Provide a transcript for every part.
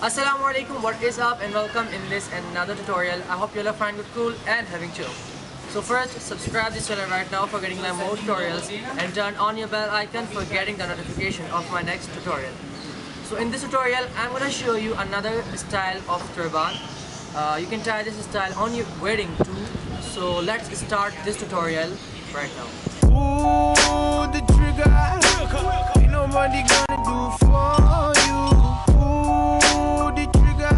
Assalam O Alikum, what is up and welcome in this another tutorial. I hope you all are fine, good, cool and having chill. So first, subscribe this channel right now for getting my more tutorials and turn on your bell icon for getting the notification of my next tutorial. So in this tutorial, I'm going to show you another style of turban. You can tie this style on your wedding too. So let's start this tutorial right now. Ooh, the trigger, ain't nobody gonna do for you. Ooh, the trigger.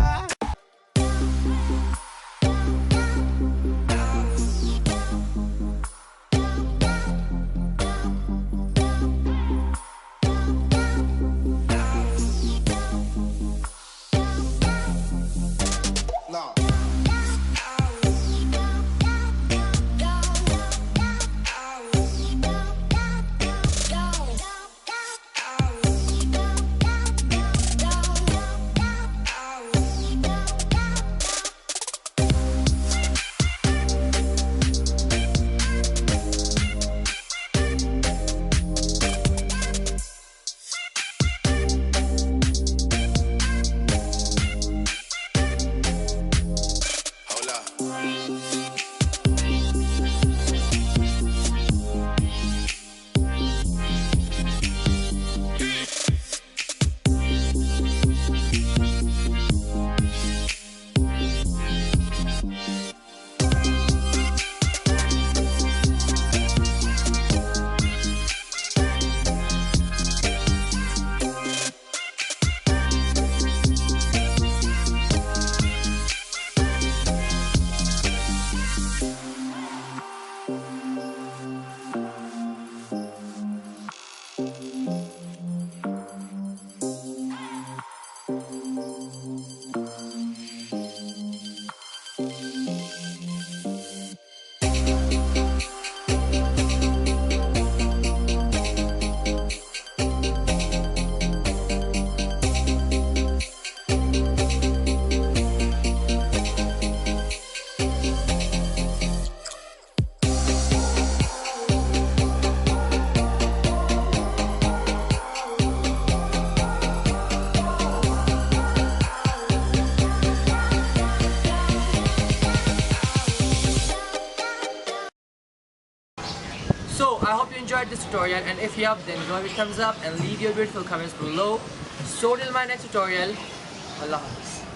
So I hope you enjoyed this tutorial, and if you have, then give it a thumbs up and leave your beautiful comments below. So till my next tutorial, Allah Hafiz.